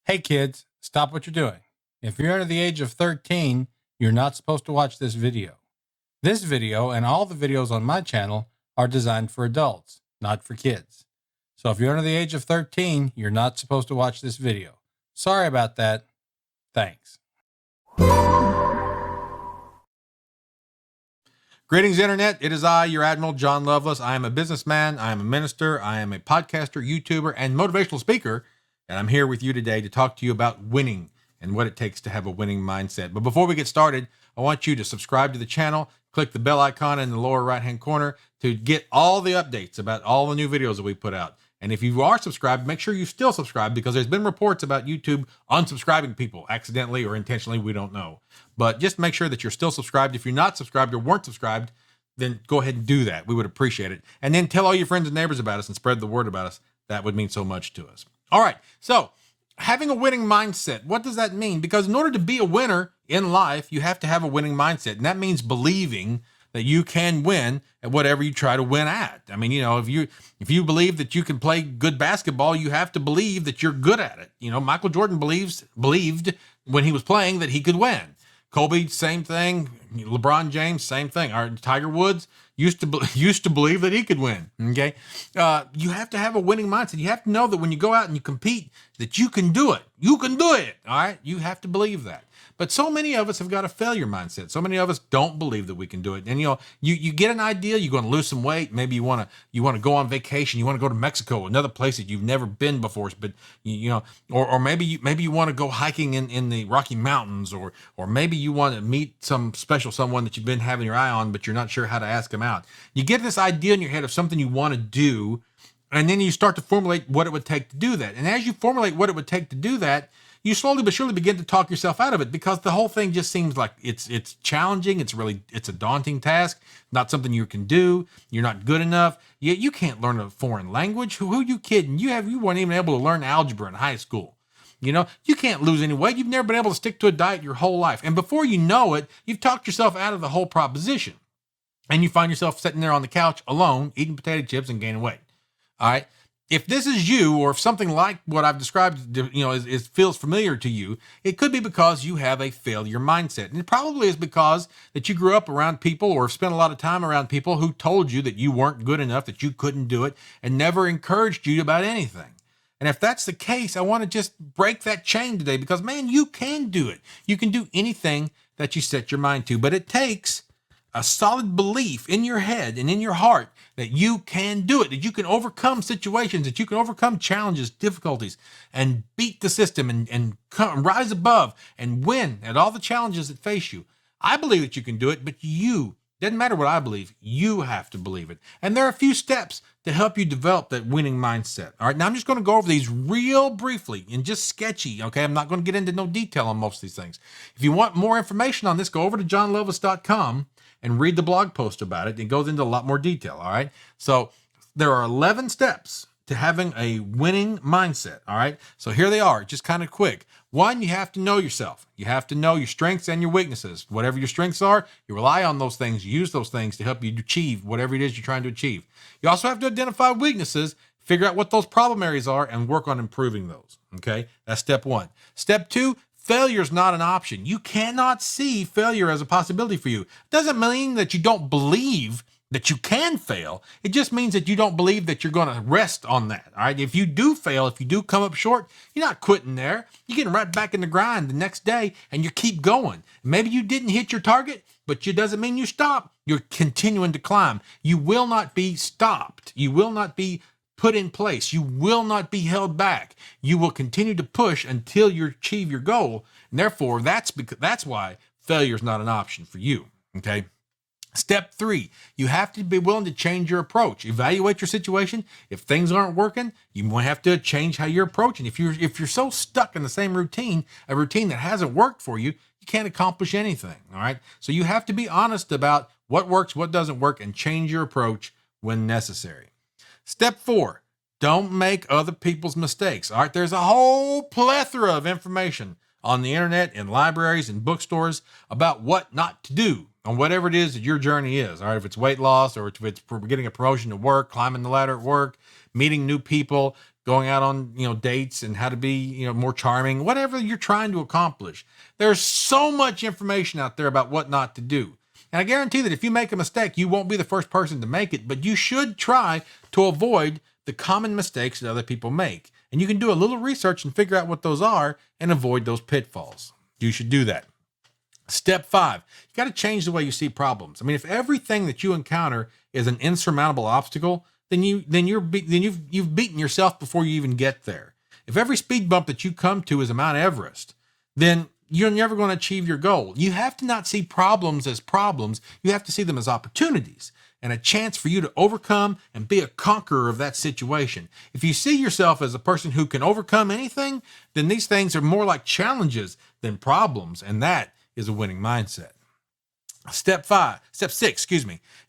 Hey kids, stop what you're doing. If you're under the age of 13, you're not supposed to watch this video. This video and all the videos on my channel are designed for adults, not for kids. So if you're under the age of 13, you're not supposed to watch this video. Sorry about that. Thanks. Greetings, Internet. It is I, your Admiral John Lovelace. I am a businessman. I am a minister. I am a podcaster, YouTuber, and motivational speaker. And I'm here with you today to talk to you about winning and what it takes to have a winning mindset. But before we get started, I want you to subscribe to the channel, click the bell icon in the lower right-hand corner to get all the updates about all the new videos that we put out. And if you are subscribed, make sure you still subscribe, because there's been reports about YouTube unsubscribing people accidentally or intentionally. We don't know. But just make sure that you're still subscribed. If you're not subscribed or weren't subscribed, then go ahead and do that. We would appreciate it. And then tell all your friends and neighbors about us and spread the word about us. That would mean so much to us. All right. So having a winning mindset, what does that mean? Because in order to be a winner in life, you have to have a winning mindset. And that means believing that you can win at whatever you try to win at. I mean, if you believe that you can play good basketball, you have to believe that you're good at it. Michael Jordan believed when he was playing that he could win. Kobe, same thing. LeBron James, same thing. Tiger Woods used to believe that he could win. Okay, you have to have a winning mindset. You have to know that when you go out and you compete, that you can do it. You can do it. All right, you have to believe that. But so many of us have got a failure mindset. So many of us don't believe that we can do it. And you get an idea, you're going to lose some weight. Maybe you want to go on vacation. You want to go to Mexico, another place that you've never been before. But or maybe you want to go hiking in the Rocky Mountains, or maybe you want to meet some special someone that you've been having your eye on, but you're not sure how to ask them out. You get this idea in your head of something you want to do, and then you start to formulate what it would take to do that. And as you formulate what it would take to do that, you slowly but surely begin to talk yourself out of it, because the whole thing just seems like it's challenging. It's a daunting task, not something you can do. You're not good enough. You can't learn a foreign language. Who are you kidding? You weren't even able to learn algebra in high school. You can't lose any weight. You've never been able to stick to a diet your whole life. And before you know it, you've talked yourself out of the whole proposition. And you find yourself sitting there on the couch alone, eating potato chips and gaining weight. All right. If this is you, or if something like what I've described, feels familiar to you, it could be because you have a failure mindset. And it probably is because that you grew up around people, or spent a lot of time around people who told you that you weren't good enough, that you couldn't do it, and never encouraged you about anything. And if that's the case, I want to just break that chain today, because, man, you can do it. You can do anything that you set your mind to, but it takes a solid belief in your head and in your heart that you can do it, that you can overcome situations, that you can overcome challenges, difficulties, and beat the system and rise above and win at all the challenges that face you. I believe that you can do it, but doesn't matter what I believe, you have to believe it. And there are a few steps to help you develop that winning mindset. All right, now I'm just going to go over these real briefly and just sketchy, okay? I'm not going to get into no detail on most of these things. If you want more information on this, go over to johnlovelace.com and read the blog post about it. It goes into a lot more detail, all right? So there are 11 steps to having a winning mindset, all right? So here they are, just kind of quick. 1, you have to know yourself. You have to know your strengths and your weaknesses. Whatever your strengths are, you rely on those things, you use those things to help you achieve whatever it is you're trying to achieve. You also have to identify weaknesses, figure out what those problem areas are, and work on improving those, okay? That's step 1. Step 2, failure is not an option. You cannot see failure as a possibility for you. It doesn't mean that you don't believe that you can fail. It just means that you don't believe that you're going to rest on that. All right. If you do fail, if you do come up short, you're not quitting there. You're getting right back in the grind the next day, and you keep going. Maybe you didn't hit your target, but it doesn't mean you stop. You're continuing to climb. You will not be stopped. You will not be put in place. You will not be held back. You will continue to push until you achieve your goal. And therefore, that's why failure is not an option for you. Okay. Step 3, you have to be willing to change your approach. Evaluate your situation. If things aren't working, you might have to change how you're approaching. If you're so stuck in the same routine, a routine that hasn't worked for you, you can't accomplish anything. All right. So you have to be honest about what works, what doesn't work, and change your approach when necessary. Step 4, don't make other people's mistakes. All right. There's a whole plethora of information on the internet, in libraries and bookstores about what not to do on whatever it is that your journey is. All right. If it's weight loss, or if it's getting a promotion at work, climbing the ladder at work, meeting new people, going out on, dates and how to be, more charming, whatever you're trying to accomplish. There's so much information out there about what not to do. And I guarantee that if you make a mistake, you won't be the first person to make it, but you should try to avoid the common mistakes that other people make. And you can do a little research and figure out what those are and avoid those pitfalls. You should do that. Step 5, you got to change the way you see problems. I mean, if everything that you encounter is an insurmountable obstacle, then you've beaten yourself before you even get there. If every speed bump that you come to is a Mount Everest, then you're never going to achieve your goal. You have to not see problems as problems. You have to see them as opportunities and a chance for you to overcome and be a conqueror of that situation. If you see yourself as a person who can overcome anything, then these things are more like challenges than problems, and that is a winning mindset. Step 6,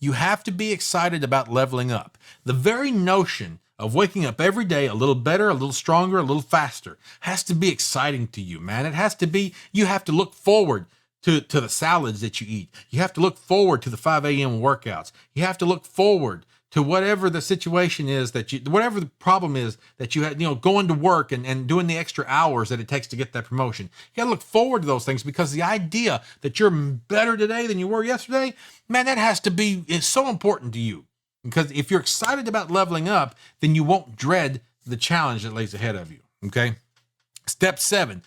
you have to be excited about leveling up. The very notion of waking up every day a little better, a little stronger, a little faster has to be exciting to you, man. It has to be, you have to look forward to the salads that you eat. You have to look forward to the 5 a.m. workouts. You have to look forward to whatever the situation is whatever the problem is that you had, going to work and doing the extra hours that it takes to get that promotion. You got to look forward to those things, because the idea that you're better today than you were yesterday, man, that has to be, it's so important to you. Because if you're excited about leveling up, then you won't dread the challenge that lays ahead of you. Okay. Step 7,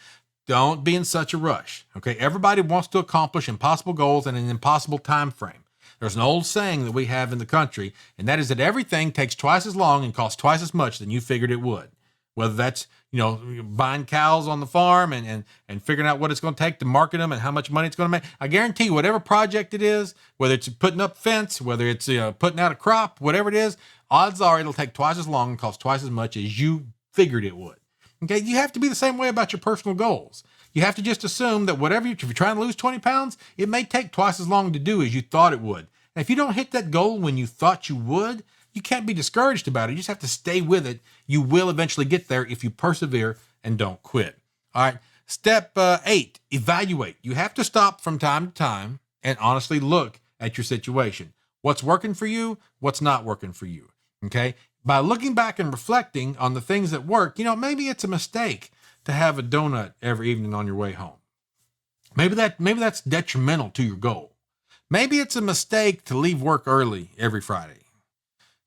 don't be in such a rush. Okay. Everybody wants to accomplish impossible goals in an impossible time frame. There's an old saying that we have in the country, and that is that everything takes twice as long and costs twice as much than you figured it would. Whether that's, buying cows on the farm and figuring out what it's going to take to market them and how much money it's going to make. I guarantee you, whatever project it is, whether it's putting up fence, whether it's putting out a crop, whatever it is, odds are it'll take twice as long and cost twice as much as you figured it would. Okay, you have to be the same way about your personal goals. You have to just assume that if you're trying to lose 20 pounds, it may take twice as long to do as you thought it would. And if you don't hit that goal when you thought you would, you can't be discouraged about it. You just have to stay with it. You will eventually get there if you persevere and don't quit. All right. Step 8, evaluate. You have to stop from time to time and honestly look at your situation. What's working for you? What's not working for you? Okay. By looking back and reflecting on the things that work, maybe it's a mistake to have a donut every evening on your way home. Maybe that's detrimental to your goal. Maybe it's a mistake to leave work early every Friday.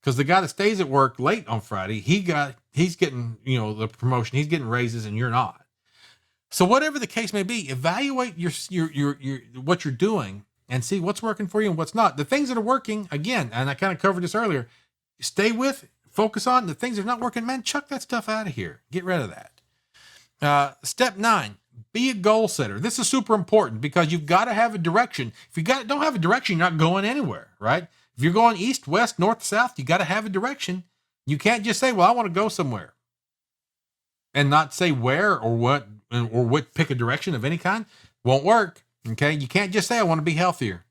Because the guy that stays at work late on Friday, he's getting, the promotion, he's getting raises and you're not. So whatever the case may be, evaluate your what you're doing and see what's working for you and what's not. The things that are working, again, and I kind of covered this earlier, focus on the things that are not working, man, chuck that stuff out of here. Get rid of that. Step 9, be a goal setter. This is super important because you've got to have a direction. If you don't have a direction, you're not going anywhere, right? If you're going east, west, north, south, you got to have a direction. You can't just say, well, I want to go somewhere and not say where or what, pick a direction of any kind. Won't work. Okay. You can't just say, I want to be healthier.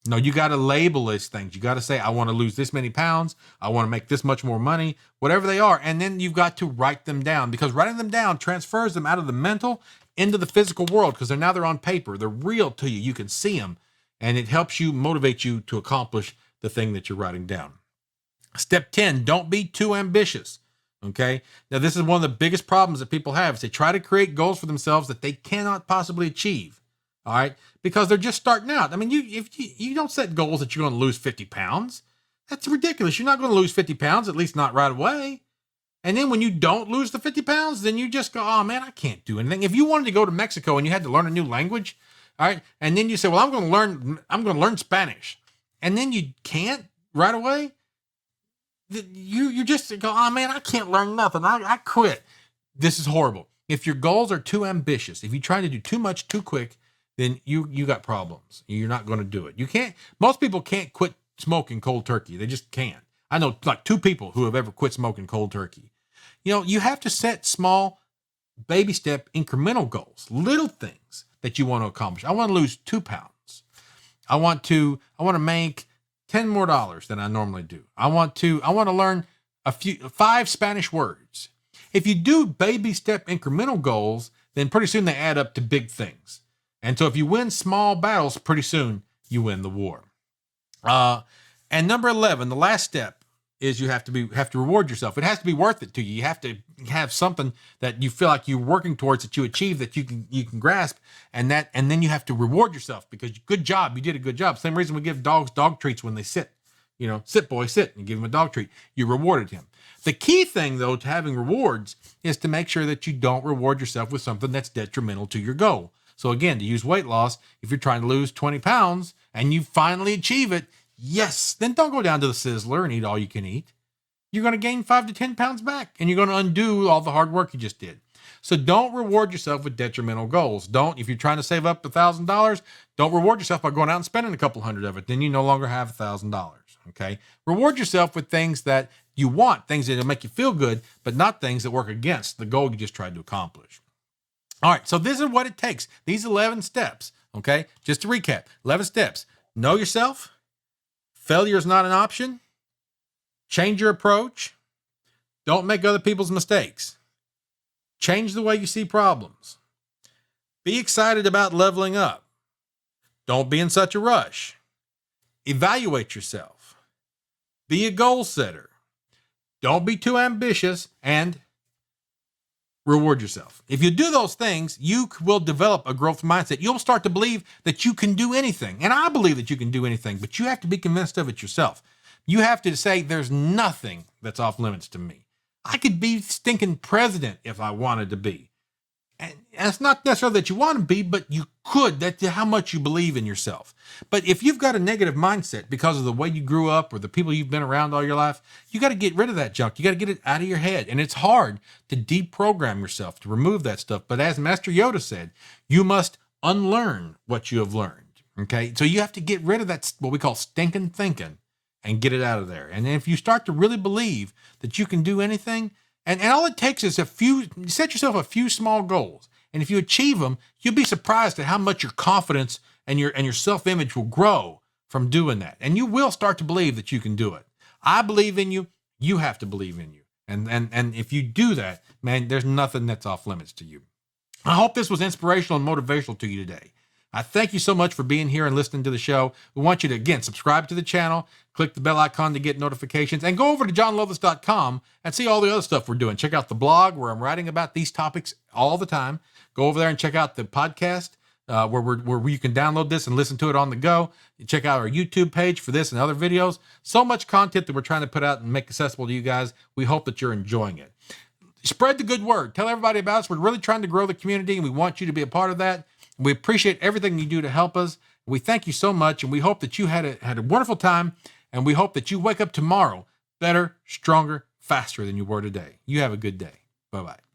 No, you got to label these things. You got to say, I want to lose this many pounds. I want to make this much more money, whatever they are. And then you've got to write them down, because writing them down transfers them out of the mental into the physical world, because they're on paper. They're real to you. You can see them. And it helps you, motivate you to accomplish the thing that you're writing down. Step 10, don't be too ambitious. Okay. Now, this is one of the biggest problems that people have is they try to create goals for themselves that they cannot possibly achieve. All right. Because they're just starting out. I mean, if you don't set goals that you're going to lose 50 pounds, that's ridiculous. You're not going to lose 50 pounds, at least not right away. And then when you don't lose the 50 pounds, then you just go, oh man, I can't do anything. If you wanted to go to Mexico and you had to learn a new language, all right, and then you say, well, I'm going to learn Spanish, and then you can't right away, you just go, oh man, I can't learn nothing. I quit. This is horrible. If your goals are too ambitious, if you try to do too much too quick, then you got problems. You're not going to do it. Most people can't quit smoking cold turkey. They just can't. I know like 2 people who have ever quit smoking cold turkey. You have to set small baby step incremental goals, little things that you want to accomplish. I want to lose 2 pounds. I want to make $10 more than I normally do. I want to learn 5 Spanish words. If you do baby step incremental goals, then pretty soon they add up to big things. And so if you win small battles, pretty soon you win the war. And number 11, the last step is you have to reward yourself. It has to be worth it to you. You have to have something that you feel like you're working towards, that you achieve, that you can grasp, and then you have to reward yourself because good job, you did a good job. Same reason we give dogs dog treats when they sit. Sit boy, sit, and you give him a dog treat. You rewarded him. The key thing though to having rewards is to make sure that you don't reward yourself with something that's detrimental to your goal. So again, to use weight loss, if you're trying to lose 20 pounds and you finally achieve it, yes, then don't go down to the Sizzler and eat all you can eat. You're going to gain 5 to 10 pounds back, and you're going to undo all the hard work you just did. So don't reward yourself with detrimental goals. If you're trying to save up $1,000, don't reward yourself by going out and spending a couple hundred of it. Then you no longer have $1,000. Okay. Reward yourself with things that you want, things that will make you feel good, but not things that work against the goal you just tried to accomplish. All right. So this is what it takes. These 11 steps. Okay. Just to recap, 11 steps. Know yourself. Failure is not an option. Change your approach. Don't make other people's mistakes. Change the way you see problems. Be excited about leveling up. Don't be in such a rush. Evaluate yourself. Be a goal setter. Don't be too ambitious, and reward yourself. If you do those things, you will develop a growth mindset. You'll start to believe that you can do anything. And I believe that you can do anything, but you have to be convinced of it yourself. You have to say there's nothing that's off limits to me. I could be stinking president if I wanted to be. And it's not necessarily that you want to be, but you could. That's how much you believe in yourself. But if you've got a negative mindset because of the way you grew up or the people you've been around all your life, you got to get rid of that junk. You got to get it out of your head. And it's hard to deprogram yourself, to remove that stuff. But as Master Yoda said, you must unlearn what you have learned. Okay. So you have to get rid of that, what we call stinking thinking, and get it out of there. And if you start to really believe that you can do anything, and all it takes is set yourself a few small goals. And if you achieve them, you'll be surprised at how much your confidence and your self-image will grow from doing that. And you will start to believe that you can do it. I believe in you. You have to believe in you. And if you do that, man, there's nothing that's off limits to you. I hope this was inspirational and motivational to you today. I thank you so much for being here and listening to the show. We want you to, again, subscribe to the channel, click the bell icon to get notifications, and go over to johnloveless.com and see all the other stuff we're doing. Check out the blog where I'm writing about these topics all the time. Go over there and check out the podcast where you can download this and listen to it on the go. Check out our YouTube page for this and other videos. So much content that we're trying to put out and make accessible to you guys. We hope that you're enjoying it. Spread the good word. Tell everybody about us. We're really trying to grow the community, and we want you to be a part of that. We appreciate everything you do to help us. We thank you so much, and we hope that you had a wonderful time, and we hope that you wake up tomorrow better, stronger, faster than you were today. You have a good day. Bye-bye.